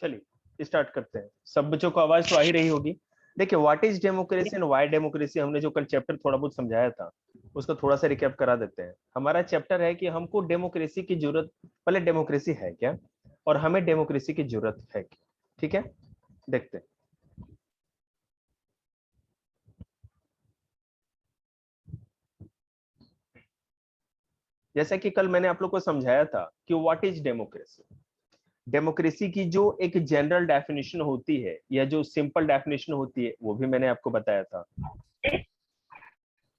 चलिए स्टार्ट करते हैं। सब बच्चों को आवाज तो आ ही रही होगी। देखिए what is democracy and why democracy, हमने जो कल चैप्टर थोड़ा बहुत समझाया था उसको थोड़ा सा रिकैप करा देते हैं। हमारा चैप्टर है कि हमको डेमोक्रेसी की जरूरत, पहले डेमोक्रेसी है क्या और हमें डेमोक्रेसी की जरूरत है क्या। ठीक है, देखते हैं। जैसा कि कल मैंने आप लोग को समझाया था कि व्हाट इज डेमोक्रेसी। डेमोक्रेसी की जो एक जनरल डेफिनेशन होती है या जो सिंपल डेफिनेशन होती है वो भी मैंने आपको बताया था।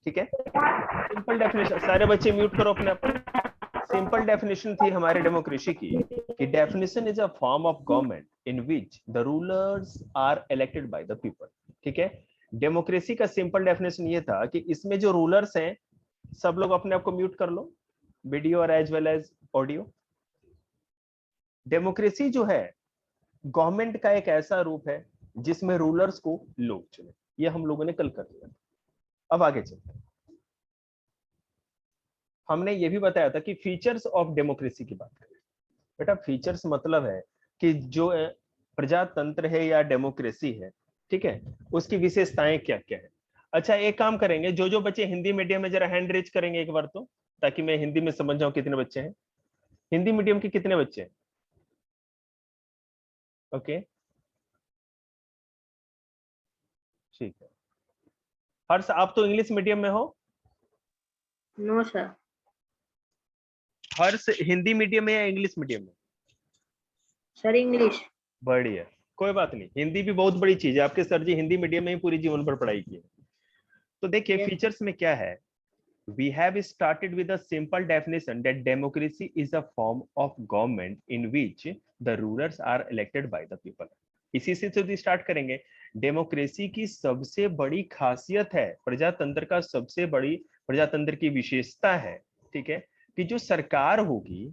ठीक है, सिंपल डेफिनेशन, सारे बच्चे म्यूट करो अपने आप। सिंपल डेफिनेशन थी हमारे डेमोक्रेसी की कि definition is a form of government in which the rulers are elected by the people. ठीक है, डेमोक्रेसी का सिंपल डेफिनेशन ये था कि इसमें जो रूलर्स हैं, सब लोग अपने आप को म्यूट कर लो, वीडियो और as well as audio. Democracy जो है गवर्नमेंट का एक ऐसा रूप है जिसमें रूलर्स को लोग चुने। ये हम लोगों ने कल कर लिया। अब आगे चलते हैं। हमने ये भी बताया था कि फीचर्स ऑफ डेमोक्रेसी की बात करें। बेटा फीचर्स मतलब है कि जो प्रजातंत्र है या डेमोक्रेसी है, ठीक है, उसकी विशेषताएं क्या क्या है। अच्छा एक काम करेंगे, जो जो बच्चे हिंदी मीडियम में जरा हैंड रेज करेंगे एक बार तो, ताकि मैं हिंदी में समझ जाऊं कितने बच्चे हैं। हिंदी मीडियम के कितने बच्चे हैं? ओके ठीक है। हर्ष आप तो इंग्लिश मीडियम में हो? No sir. Harsh Hindi medium में या इंग्लिश मीडियम में? Sir English. बढ़िया, कोई बात नहीं, हिंदी भी बहुत बड़ी चीज है। आपके सर जी हिंदी मीडियम में ही पूरी जीवन भर पढ़ाई की है। तो देखिए फीचर्स में क्या है। We have started with a simple definition that democracy is a form of government in which the rulers are elected by the people. इसी से तो स्टार्ट करेंगे। डेमोक्रेसी की सबसे बड़ी खासियत है, प्रजातंत्र का सबसे बड़ी, प्रजातंत्र की विशेषता है, ठीक है, कि जो सरकार होगी,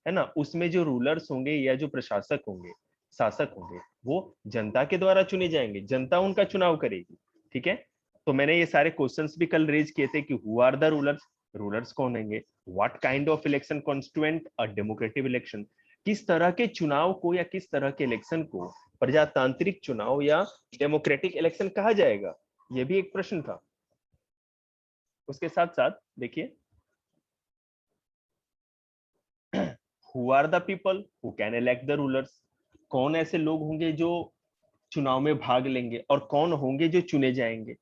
है ना, उसमें जो रूलर्स होंगे या जो प्रशासक होंगे, शासक होंगे, वो जनता के द्वारा चुने जाएंगे, जनता उनका चुनाव करेगी। ठीक है, तो मैंने ये सारे क्वेश्चंस भी कल रेज किए थे कि who are the rulers, rulers कौन होंगे, what kind of election constituent a democratic election, किस तरह के चुनाव को या किस तरह के इलेक्शन को प्रजातांत्रिक चुनाव या डेमोक्रेटिक इलेक्शन कहा जाएगा, यह भी एक प्रश्न था। उसके साथ साथ देखिए who are the people who can elect the rulers, कौन ऐसे लोग होंगे जो चुनाव में भाग लेंगे और कौन होंगे जो चुने जाएंगे,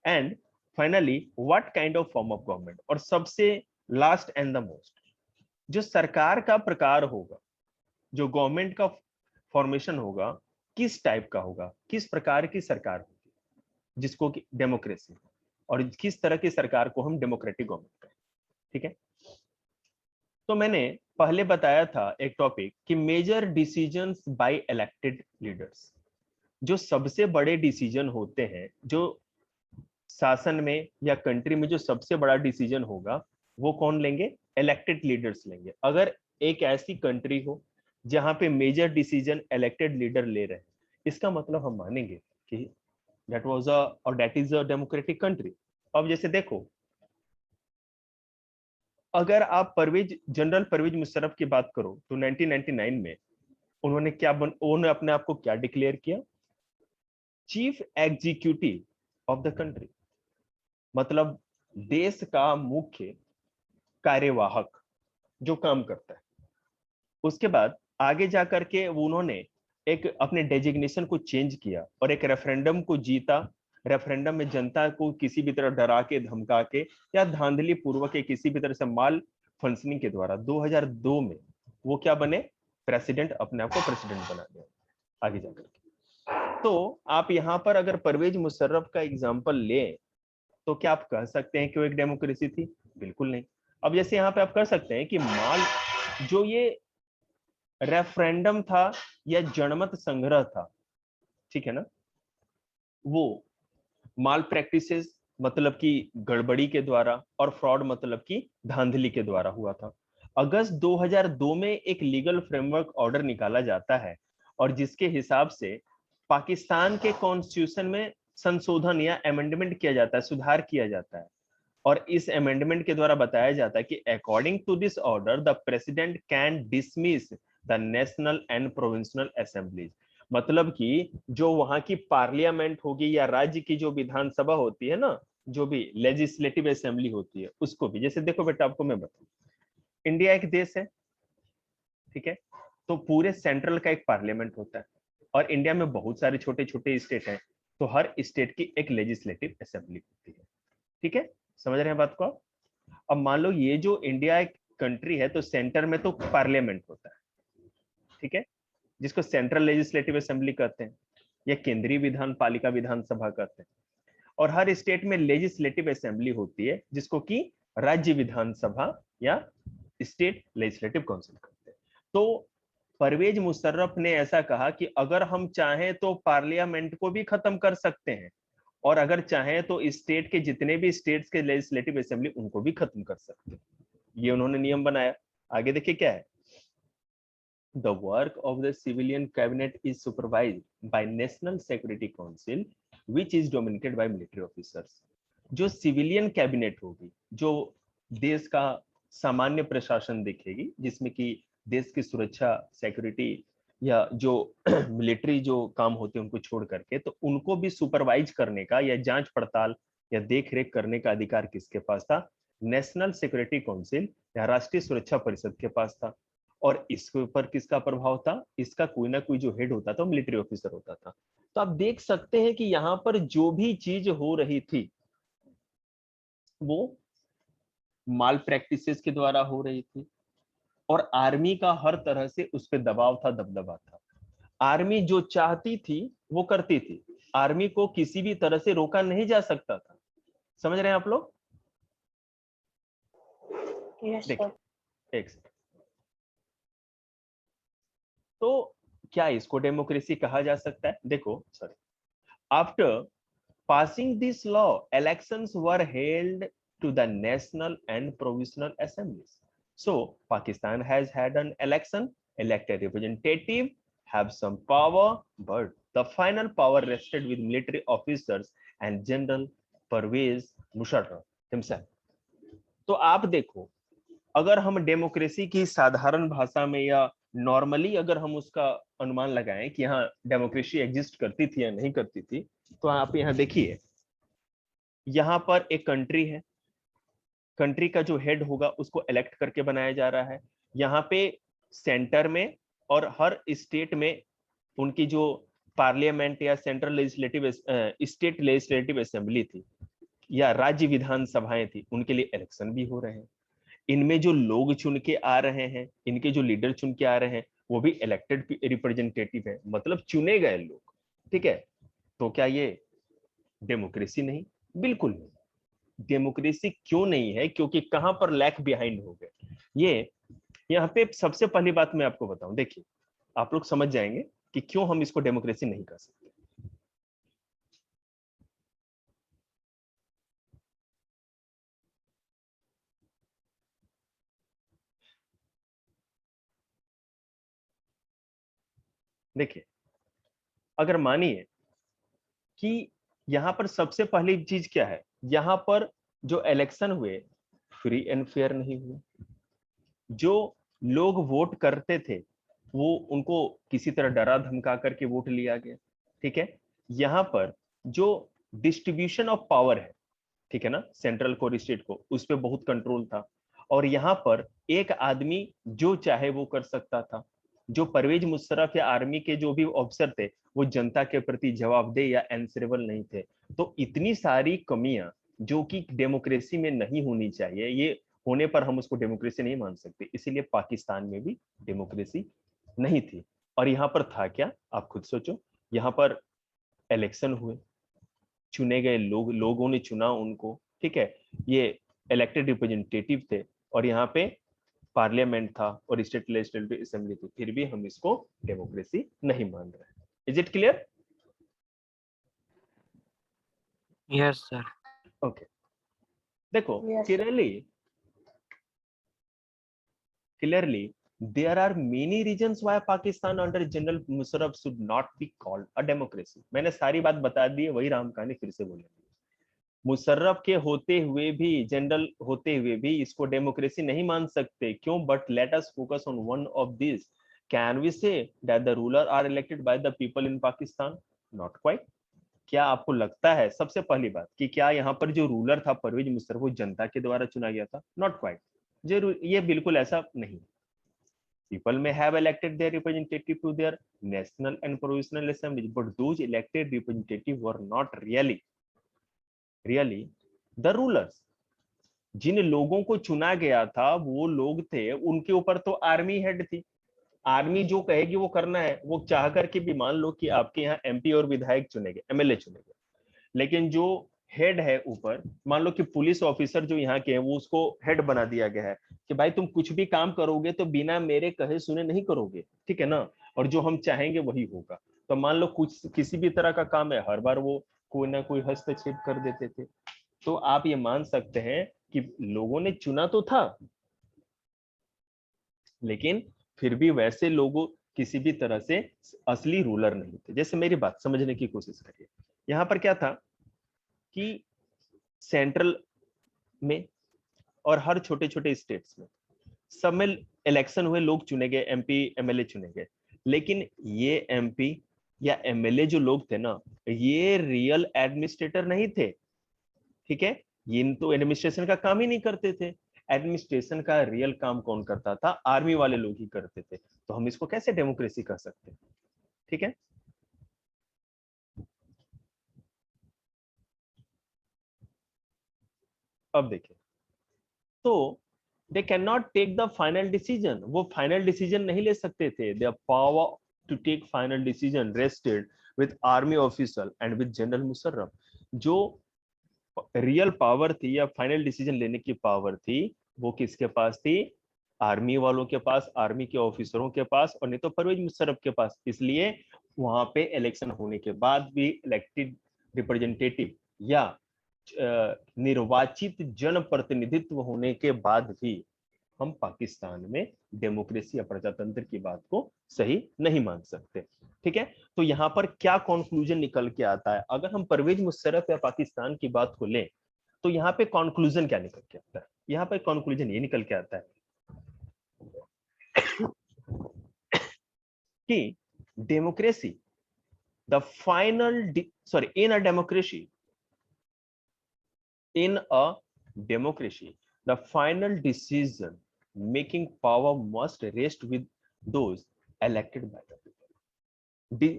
and finally what kind of form of government, और सबसे लास्ट एंड द मोस्ट, जो सरकार का प्रकार होगा, जो गवर्नमेंट का फॉर्मेशन होगा, किस टाइप का होगा, किस प्रकार की सरकार होगी, जिसको कि डेमोक्रेसी, और किस तरह की सरकार को हम डेमोक्रेटिक गवर्नमेंट कहें। ठीक है, तो मैंने पहले बताया था एक टॉपिक कि major decisions by elected leaders. जो सबसे बड़े डिसीजन होते हैं, जो शासन में या कंट्री में जो सबसे बड़ा डिसीजन होगा, वो कौन लेंगे? इलेक्टेड लीडर्स लेंगे। अगर एक ऐसी कंट्री हो जहां पे मेजर डिसीजन इलेक्टेड लीडर ले रहे हैं, इसका मतलब हम मानेंगे कि दैट वाज अ और that is a democratic country. अब जैसे देखो, अगर आप जनरल परवेज मुशर्रफ की बात करो तो 1999 में उन्होंने उन्होंने अपने आप को क्या डिक्लेयर किया? Chief executive of the country, मतलब देश का मुख्य कार्यवाहक जो काम करता है। उसके बाद आगे जाकर के उन्होंने एक अपने डेजिग्नेशन को चेंज किया और एक रेफरेंडम को जीता। रेफरेंडम में जनता को किसी भी तरह डरा के, धमका के या धांधली पूर्वक के किसी भी तरह से माल फंक्शनिंग के द्वारा 2002 में वो क्या बने? प्रेसिडेंट, अपने आप को प्रेसिडेंट बना दिया आगे जाकर के। तो आप यहाँ पर अगर परवेज मुशर्रफ का एग्जाम्पल लें तो क्या आप कह सकते हैं कि वो एक डेमोक्रेसी थी? बिल्कुल नहीं। अब जैसे यहाँ पे आप कह सकते हैं कि जो ये रेफरेंडम था या जनमत संग्रह था, ठीक है ना, वो माल प्रैक्टिसेस मतलब कि गड़बड़ी के द्वारा और फ्रॉड मतलब कि धांधली के द्वारा हुआ था। अगस्त 2002 में एक लीगल फ्रेमवर्क ऑर्डर निकाला जाता है और जिसके हिसाब से पाकिस्तान के कॉन्स्टिट्यूशन में संशोधन या अमेंडमेंट किया जाता है, सुधार किया जाता है। और इस अमेंडमेंट के द्वारा बताया जाता है कि according to this order the president can dismiss the national and provincial assemblies. मतलब कि जो वहां की पार्लियामेंट होगी या राज्य की जो विधानसभा होती है ना, जो भी लेजिस्लेटिव असेंबली होती है, उसको भी, जैसे देखो बेटा आपको मैं बताऊं, इंडिया एक देश है, ठीक है, तो पूरे सेंट्रल का एक पार्लियामेंट होता है, और इंडिया में बहुत सारे छोटे छोटे स्टेट हैं, तो हर स्टेट की एक लेजिस्लेटिव असेंबली होती है, ठीक है, समझ रहे हैं बात को आप? अब मान लो ये जो इंडिया एक कंट्री है, तो सेंटर में तो पार्लियामेंट होता है, ठीक है, जिसको सेंट्रल लेजिस्लेटिव असेंबली कहते हैं, या केंद्रीय विधान पालिका विधानसभा कहते हैं, और हर स्टेट में लेजिस्लेटिव असेंबली होती है, जिसको कि राज्य विधानसभा या स्टेट लेजिस्लेटिव काउंसिल कहते हैं। तो परवेज मुशर्रफ ने ऐसा कहा कि अगर हम चाहें तो पार्लियामेंट को भी खत्म कर सकते हैं, और अगर चाहें तो स्टेट के जितने भी स्टेट्स के लेजिस्लेटिव असेंबली उनको भी खत्म कर सकते हैं। ये उन्होंने नियम बनाया। आगे देखिए क्या है, The work of the civilian cabinet is supervised by National Security Council, which is dominated by military officers. जो सिविलियन कैबिनेट होगी, जो देश का सामान्य प्रशासन देखेगी, जिसमें कि देश की सुरक्षा, सिक्योरिटी या जो मिलिट्री जो काम होते हैं उनको छोड़ करके, तो उनको भी सुपरवाइज करने का या जांच पड़ताल या देख रेख करने का अधिकार किसके पास था? नेशनल सिक्योरिटी काउंसिल या राष्ट्रीय सुरक्षा परिषद के पास था। और इसके ऊपर किसका प्रभाव था? इसका कोई ना कोई जो हेड होता था, मिलिट्री ऑफिसर होता था। तो आप देख सकते हैं कि यहाँ पर जो भी चीज हो रही थी वो माल प्रैक्टिसेस के द्वारा हो रही थी, और आर्मी का हर तरह से उस पर दबाव था, दबदबा था। आर्मी जो चाहती थी वो करती थी, आर्मी को किसी भी तरह से रोका नहीं जा सकता था। समझ रहे हैं आप लोग? Yes, देखिए sir. एक सेकंड, तो क्या इसको डेमोक्रेसी कहा जा सकता है? देखो sorry, after passing this law, elections were held to the national and provisional assemblies. So Pakistan has had an election, elected representative, have some power, but the final power rested with military officers and General Pervez Musharraf himself. तो आप देखो, अगर हम democracy की साधारण भाषा में या नॉर्मली अगर हम उसका अनुमान लगाएं कि हाँ डेमोक्रेसी एग्जिस्ट करती थी या नहीं करती थी, तो आप यहाँ देखिए, यहाँ पर एक कंट्री है, कंट्री का जो हेड होगा उसको इलेक्ट करके बनाया जा रहा है। यहाँ पे सेंटर में और हर स्टेट में उनकी जो पार्लियामेंट या central legislative state legislative assembly थी या राज्य विधानसभाएं थी, उनके लिए इलेक्शन भी हो रहे हैं। इनमें जो लोग चुन के आ रहे हैं, इनके जो लीडर चुन के आ रहे हैं, वो भी इलेक्टेड रिप्रेजेंटेटिव है, मतलब चुने गए लोग, ठीक है। तो क्या ये डेमोक्रेसी नहीं? बिल्कुल नहीं। डेमोक्रेसी क्यों नहीं है? क्योंकि कहां पर लैक बिहाइंड हो गए। ये यहाँ पे सबसे पहली बात मैं आपको बताऊं, देखिए आप लोग समझ जाएंगे कि क्यों हम इसको डेमोक्रेसी नहीं कर सकते। देखिए, अगर मानिए कि यहाँ पर सबसे पहली चीज क्या है, यहाँ पर जो इलेक्शन हुए फ्री एंड फेयर नहीं हुए। जो लोग वोट करते थे वो उनको किसी तरह डरा धमका करके वोट लिया गया, ठीक है। यहाँ पर जो डिस्ट्रीब्यूशन ऑफ पावर है, ठीक है ना, सेंट्रल को स्टेट को, उस पर बहुत कंट्रोल था, और यहाँ पर एक आदमी जो चाहे वो कर सकता था। जो परवेज मुशर्रफ या आर्मी के जो भी ऑफिसर थे वो जनता के प्रति जवाबदेह या आंसरेबल नहीं थे। तो इतनी सारी कमियां जो कि डेमोक्रेसी में नहीं होनी चाहिए, ये होने पर हम उसको डेमोक्रेसी नहीं मान सकते। इसीलिए पाकिस्तान में भी डेमोक्रेसी नहीं थी। और यहाँ पर था क्या, आप खुद सोचो, यहाँ पर इलेक्शन हुए, चुने गए लोगों ने चुना उनको, ठीक है, ये इलेक्टेड रिप्रेजेंटेटिव थे, और यहाँ पे पार्लियामेंट था और स्टेट लेजिस्लेटिव असेंबली थी, फिर भी हम इसको डेमोक्रेसी नहीं मान रहे। Is it clear? Yes, sir. Okay, देखो Yes, sir. clearly there are many reasons why Pakistan under General Musharraf should not be called a democracy. मैंने सारी बात बता दी है, वही राम कहानी फिर से बोलेंगे। मुशर्रफ के होते हुए भी, जनरल होते हुए भी इसको डेमोक्रेसी नहीं मान सकते। क्यों? But let us focus on one of this, can we say that the ruler are elected by the people in Pakistan? Not quite. क्या आपको लगता है, सबसे पहली बात, कि क्या यहाँ पर जो रूलर था परवेज मुशर्रफ वो जनता के द्वारा चुना गया था? Not quite. ये बिल्कुल ऐसा नहीं। People may have elected their representative to their national and provincial assemblies, but those elected representatives were not really the rulers. जिन लोगों को चुना गया था वो लोग थे, उनके ऊपर तो आर्मी हेड थी। आर्मी जो कहेगी वो करना है। वो चाह करके भी, मान लो कि आपके यहाँ एमपी और विधायक चुने गए, एमएलए चुने गए, लेकिन जो हेड है ऊपर, मान लो कि पुलिस ऑफिसर जो यहाँ के हैं वो उसको हेड बना दिया गया है कि भाई तुम कुछ भी काम करोगे तो बिना मेरे कहे सुने नहीं करोगे, ठीक है ना, और जो हम चाहेंगे वही होगा। तो मान लो कुछ किसी भी तरह का काम है, हर बार वो कोई ना कोई हस्तक्षेप कर देते थे। तो आप ये मान सकते हैं कि लोगों ने चुना तो था, लेकिन फिर भी वैसे लोगों किसी भी तरह से असली रूलर नहीं थे। जैसे मेरी बात समझने की कोशिश करिए। यहाँ पर क्या था कि सेंट्रल में और हर छोटे छोटे स्टेट्स में सब में इलेक्शन हुए, लोग चुने गए, एमपी एमएलए चुने गए, लेकिन ये एमपी या एमएलए जो लोग थे ना, ये रियल एडमिनिस्ट्रेटर नहीं थे। ठीक है, ये तो एडमिनिस्ट्रेशन का काम ही नहीं करते थे। एडमिनिस्ट्रेशन का रियल काम कौन करता था? आर्मी वाले लोग ही करते थे। तो हम इसको कैसे डेमोक्रेसी कह सकते हैं? ठीक है, अब देखिए, तो they can not take the final decision. वो फाइनल डिसीजन नहीं ले सकते थे। Their power to take final decision rested with army officer and with general Musharraf. जो रियल पावर थी या फाइनल डिसीजन लेने की पावर थी, वो किसके पास थी? आर्मी वालों के पास, आर्मी के ऑफिसरों के पास, और नहीं तो परवेज मुशर्रफ के पास। इसलिए वहां पे इलेक्शन होने के बाद भी इलेक्टेड रिप्रेजेंटेटिव या निर्वाचित जनप्रतिनिधित्व होने के बाद भी हम पाकिस्तान में डेमोक्रेसी या प्रजातंत्र की बात को सही नहीं मान सकते। ठीक है, तो यहां पर क्या कंक्लूजन निकल के आता है? अगर हम परवेज मुशर्रफ या पाकिस्तान की बात को लें, तो यहाँ पे कंक्लूजन क्या निकल के आता है? यहाँ पे कंक्लूजन ये निकल के आता है कि democracy, the final sorry in a democracy, in a democracy, the final decision making power must rest with those elected by the people.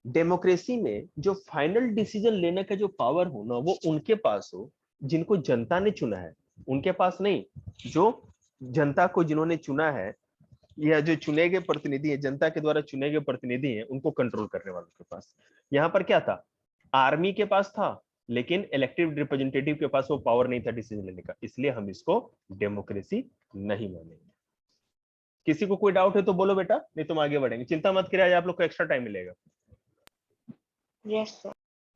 Democracy में जो फाइनल डिसीजन लेने का जो पावर हो ना, वो उनके पास हो जिनको जनता ने चुना है, उनके पास नहीं। जो जनता को जिन्होंने चुना है या जो चुने गए प्रतिनिधि है, जनता के द्वारा चुने गए प्रतिनिधि हैं, उनको कंट्रोल करने वालों के पास। यहाँ पर क्या था? आर्मी के पास था, लेकिन इलेक्टेड रिप्रेजेंटेटिव के पास वो पावर नहीं था डिसीजन लेने का। इसलिए हम इसको डेमोक्रेसी नहीं मानेंगे। किसी को कोई डाउट है तो बोलो बेटा, नहीं तुम आगे बढ़ेंगे। चिंता मत करिए, आज आप लोग को एक्स्ट्रा टाइम मिलेगा। Yes, sir.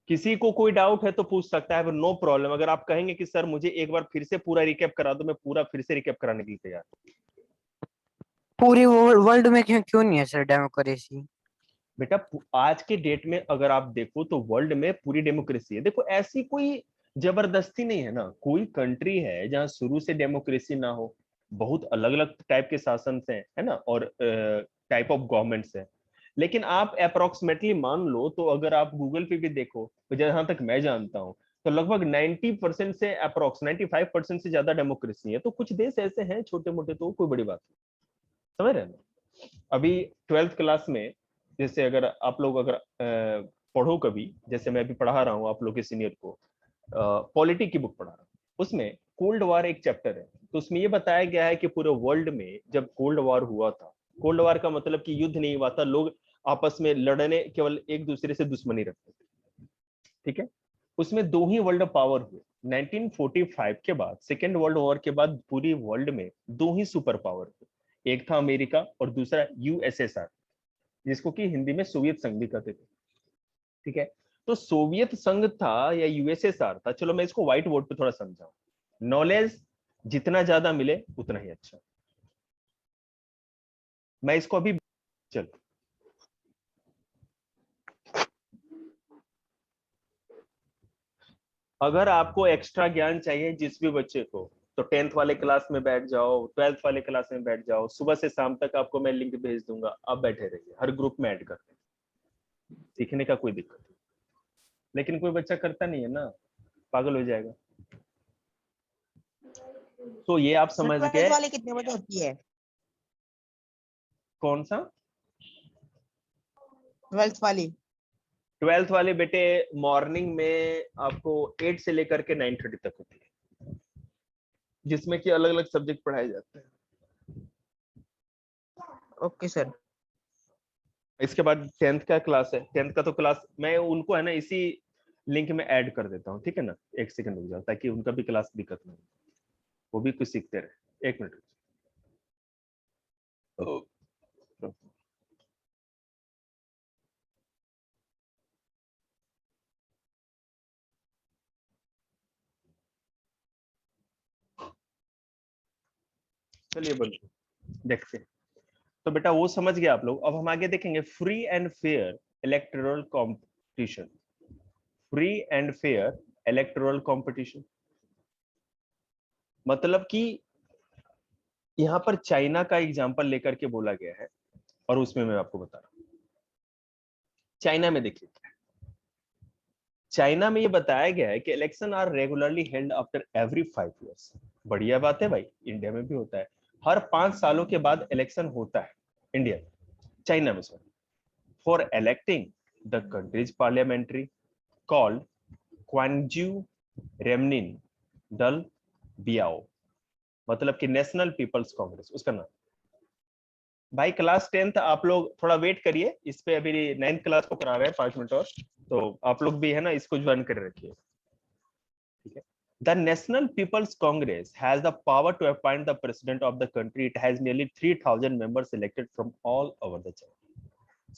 किसी को कोई डाउट है तो पूछ सकता है, नो प्रॉब्लम। अगर आप कहेंगे कि सर मुझे एक बार फिर से पूरा रिकैप करा दो, मैं पूरा फिर से रिकैप कराने के लिए तैयार हूं। पूरे वर्ल्ड में क्यों क्यों नहीं है सर डेमोक्रेसी? बेटा आज के डेट में अगर आप देखो तो वर्ल्ड में पूरी डेमोक्रेसी है। देखो ऐसी कोई जबरदस्ती नहीं है ना। कोई कंट्री है जहां शुरू से डेमोक्रेसी ना हो, बहुत अलग अलग टाइप के शासन हैं, है ना, और टाइप ऑफ गवर्नमेंट्स है। लेकिन आप अप्रोक्सीमेटली मान लो तो अगर आप गूगल पे भी देखो, तो जहां तक मैं जानता हूं तो लगभग 90% से अप्रोक्स 95% से ज्यादा डेमोक्रेसी है। तो कुछ देश ऐसे हैं छोटे मोटे, तो कोई बड़ी बात नहीं, समझ रहे हैं ना। अभी 12th क्लास में, जैसे अगर आप लोग अगर पढ़ो कभी, जैसे मैं अभी पढ़ा रहा हूँ आप लोग के सीनियर को, पॉलिटी की बुक पढ़ा रहा हूँ, उसमें कोल्ड वॉर एक चैप्टर है। तो उसमें ये बताया गया है कि पूरे वर्ल्ड में जब कोल्ड वॉर हुआ था, कोल्ड वॉर का मतलब कि युद्ध नहीं हुआ था, लोग आपस में लड़ने, केवल एक दूसरे से दुश्मनी रखते थे। ठीक है, उसमें दो ही वर्ल्ड पावर हुए 1945 के बाद। सेकेंड वर्ल्ड वॉर के बाद पूरी वर्ल्ड में दो ही सुपर पावर हुए, एक था अमेरिका और दूसरा यूएसएसआर, जिसको कि हिंदी में सोवियत संघ भी कहते थे। ठीक है, तो सोवियत संघ था या यूएसएसआर था, चलो मैं इसको व्हाइट बोर्ड पे थोड़ा समझाऊं। नॉलेज जितना ज्यादा मिले उतना ही अच्छा। मैं इसको अभी, चलो अगर आपको एक्स्ट्रा ज्ञान चाहिए जिस भी बच्चे को, तो 10th वाले क्लास में बैठ जाओ, 12th वाले क्लास में बैठ जाओ, सुबह से शाम तक आपको मैं लिंक भेज दूंगा, आप बैठे रहिए, हर ग्रुप में ऐड कर दें, सीखने का कोई दिक्कत नहीं। लेकिन कोई बच्चा करता नहीं है ना, पागल हो जाएगा। तो ये आप समझ गए। वाले कितने बजे होती है? कौन सा? 12th वाली। 12th वाले बेटे मॉर्निंग में आपको 8 से लेकर के 9:30 तक होती है, जिसमें कि अलग अलग सब्जेक्ट पढ़ाए जाते हैं। Okay sir. इसके बाद 10th का क्लास है, 10th का तो क्लास मैं उनको है ना इसी लिंक में ऐड कर देता हूँ, ठीक है ना। एक सेकंड रुक जाओ ताकि उनका भी क्लास दिक्कत ना हो, वो भी कुछ सीखते रहे। 1 मिनट। चलिए बोलिए, देखते हैं। तो बेटा वो समझ गए आप लोग। अब हम आगे देखेंगे free and fair electoral competition. Free and fair electoral competition मतलब कि यहां पर चाइना का एग्जांपल लेकर के बोला गया है, और उसमें मैं आपको बता रहा हूं। चाइना में देखिए, चाइना में ये बताया गया है कि election are regularly held after every 5 years। बढ़िया बात है भाई, इंडिया में भी होता है, हर 5 सालों के बाद इलेक्शन होता है इंडिया, चाइना में sorry, for electing the country's parliamentary called Quanguo Renmin दल बियाओ, मतलब कि नेशनल पीपल्स कांग्रेस उसका नाम। भाई क्लास 10th आप लोग थोड़ा वेट करिए, इस पे अभी 9th क्लास को करा रहे हैं 5 मिनट और, तो आप लोग भी है ना इसको ज्वाइन कर रखिए, ठीक है। The National People's Congress has the power to appoint the president of the country. It has nearly 3,000 members elected from all over the China.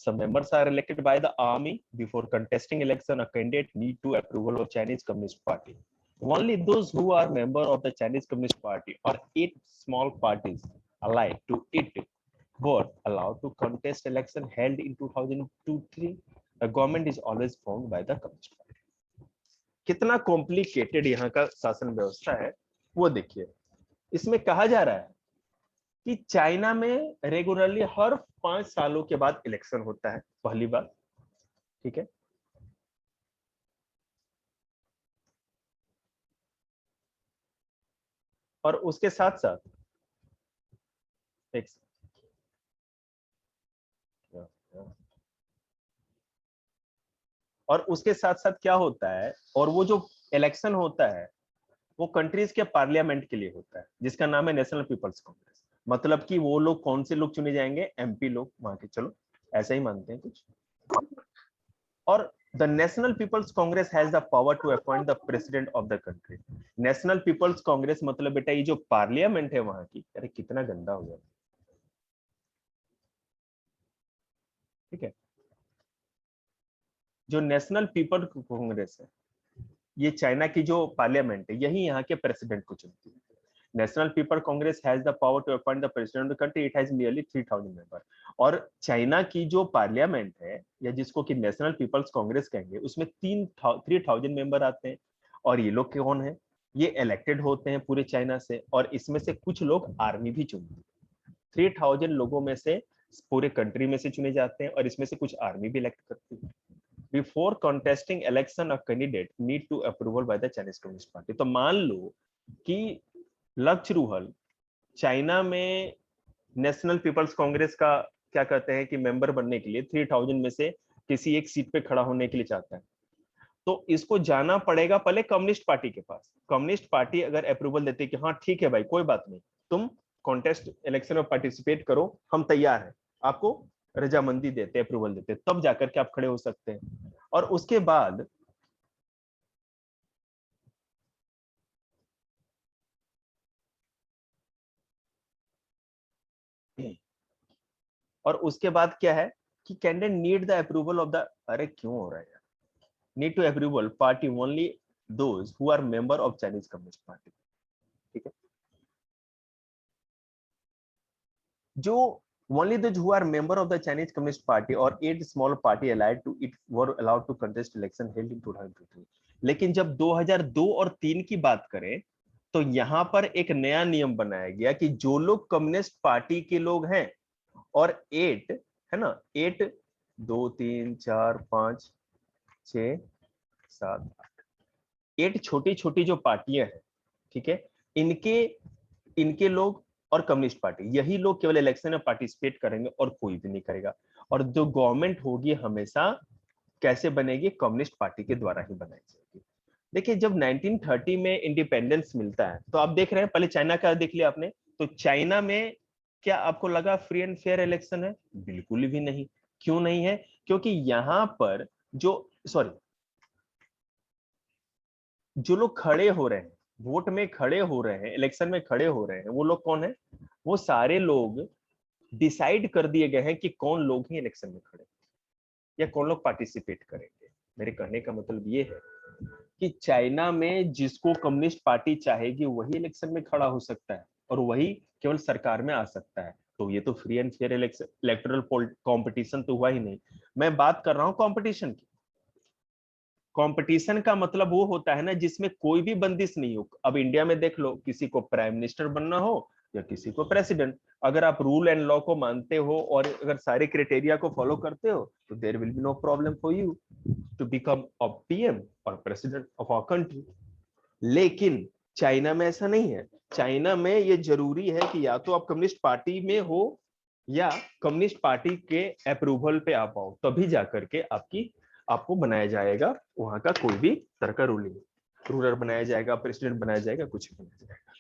Some members are elected by the army. Before contesting election, a candidate need to approval of Chinese Communist Party. Only those who are member of the Chinese Communist Party or 8 small parties allied to it were allowed to contest election held in 2002-3. The government is always formed by the Communist Party. कितना complicated यहाँ का शासन व्यवस्था है वो देखिए। इसमें कहा जा रहा है कि चाइना में रेगुलरली हर 5 सालों के बाद इलेक्शन होता है, पहली बात, ठीक है। और उसके साथ साथ क्या होता है, और वो जो इलेक्शन होता है वो कंट्रीज के पार्लियामेंट के लिए होता है, जिसका नाम है नेशनल पीपल्स कांग्रेस। मतलब कि वो लोग कौन से लोग चुने जाएंगे, एमपी लोग वहां के, चलो ऐसा ही मानते हैं कुछ। और the National People's Congress has the power to appoint the president of the country. National People's Congress मतलब बेटा ये जो पार्लियामेंट है वहां की, अरे कितना गंदा हो गया, ठीक है। जो नेशनल पीपल कांग्रेस है, ये चाइना की जो पार्लियामेंट है, यही यहाँ के प्रेसिडेंट को चुनती है। National People Congress has the power to appoint the president of the country. It has nearly 3,000 member. और चाइना की जो पार्लियामेंट है, या जिसको कि नेशनल पीपल्स कांग्रेस कहेंगे, उसमें 3,000 मेंबर आते हैं। और ये लोग कौन है, ये इलेक्टेड होते हैं पूरे चाइना से, और इसमें से कुछ लोग आर्मी भी चुनते हैं। 3,000 लोगों में से पूरे कंट्री में से चुने जाते हैं, और इसमें से कुछ आर्मी भी इलेक्ट करती है। Before contesting election, a candidate need to approval by the Chinese Communist Party। तो मान लो कि लक्ष्य रूहल चाइना में नेशनल पीपल्स कांग्रेस का क्या कहते हैं कि मेंबर बनने के लिए 3,000 में से किसी एक सीट पे खड़ा होने के लिए चाहता है, तो इसको जाना पड़ेगा पहले कम्युनिस्ट पार्टी के पास। कम्युनिस्ट पार्टी अगर अप्रूवल देती है कि हाँ ठीक है भाई कोई बात नहीं, तुम कॉन्टेस्ट इलेक्शन में पार्टिसिपेट करो, हम तैयार हैं, आपको रजामंदी देते, अप्रूवल देते, तब जाकर के आप खड़े हो सकते हैं। और उसके बाद क्या है कि candidate need the approval of the, अरे क्यों हो रहा है यार, need to approval party only those who are member of Chinese Communist Party, ठीक है। जो only those who are member of the Chinese Communist Party or 8 small party allied to it were allowed to contest election held in 2003। लेकिन जब 2002 और 3 की बात करें तो यहां पर एक नया नियम बनाया गया कि जो लोग कम्युनिस्ट पार्टी के लोग हैं और 8 है ना, 8 2 3 4 5 6 7 8 छोटी छोटी जो पार्टियां हैं, ठीक है, इनके लोग और कम्युनिस्ट पार्टी, यही लोग केवल इलेक्शन में पार्टिसिपेट करेंगे और कोई भी नहीं करेगा। और जो गवर्नमेंट होगी हमेशा कैसे बनेगी, कम्युनिस्ट पार्टी के द्वारा ही बनाई जाएगी। देखिए जब 1930 में इंडिपेंडेंस मिलता है तो आप देख रहे हैं, पहले चाइना का देख लिया आपने, तो चाइना में क्या आपको लगा फ्री एंड फेयर इलेक्शन है? बिल्कुल भी नहीं। क्यों नहीं है? क्योंकि यहां पर जो लोग खड़े हो रहे हैं, वोट में खड़े हो रहे हैं, इलेक्शन में खड़े हो रहे हैं, वो लोग कौन है? वो सारे लोग डिसाइड कर दिए गए हैं कि कौन लोग ही इलेक्शन में खड़े या कौन लोग पार्टिसिपेट करेंगे। मेरे कहने का मतलब ये है कि चाइना में जिसको कम्युनिस्ट पार्टी चाहेगी वही इलेक्शन में खड़ा हो सकता है और वही केवल सरकार में आ सकता है। तो ये तो free and fair electoral competition तो हुआ ही नहीं। मैं बात कर रहा हूं कंपटीशन की। कंपटीशन का मतलब वो होता है ना जिसमें कोई भी बंदिश नहीं हो। अब इंडिया में देख लो, किसी को प्राइम मिनिस्टर बनना हो या किसी को प्रेसिडेंट, अगर आप रूल एंड लॉ को मानते हो और अगर सारे क्राइटेरिया को फॉलो करते हो तो there will be no problem for you to become a PM और प्रेसिडेंट ऑफ आवर कंट्री। लेकिन चाइना में ऐसा नहीं है। चाइना में ये जरूरी है कि या तो आप कम्युनिस्ट पार्टी में हो या कम्युनिस्ट पार्टी के अप्रूवल पे आप आओ, तभी जाकर के आपको बनाया जाएगा वहां का कोई भी तरह का रूलर बनाया जाएगा, प्रेसिडेंट बनाया जाएगा, कुछ भी बनाया जाएगा।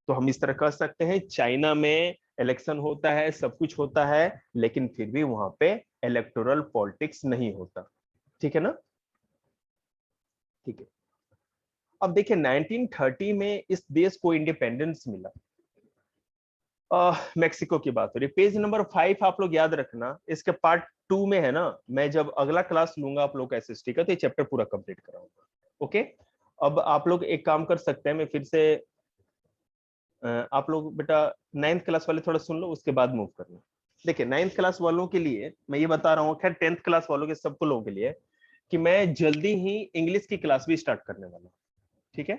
तो हम इस तरह कह सकते हैं चाइना में इलेक्शन होता है, सब कुछ होता है, लेकिन फिर भी वहां पे इलेक्टोरल पॉलिटिक्स नहीं होता। ठीक है ना? ठीक है। अब देखिए 1930 में इस देश को इंडिपेंडेंस मिला। मेक्सिको की बात हो रही है। पेज नंबर 5 आप लोग याद रखना, इसके पार्ट 2 में है ना, मैं जब अगला क्लास लूंगा आप लोग एसएसटी का तो ये चैप्टर पूरा कंप्लीट कराऊंगा। ओके, अब आप लोग एक काम कर सकते हैं, मैं फिर से आप लोग बेटा 9th क्लास वाले थोड़ा सुन लो, उसके बाद मूव करना। देखिए 9th क्लास वालों के लिए मैं ये बता रहा हूँ, खैर 10th क्लास वालों के सबको लोगों के लिए कि मैं जल्दी ही इंग्लिश की क्लास भी स्टार्ट करने वाला हूँ। ठीक है,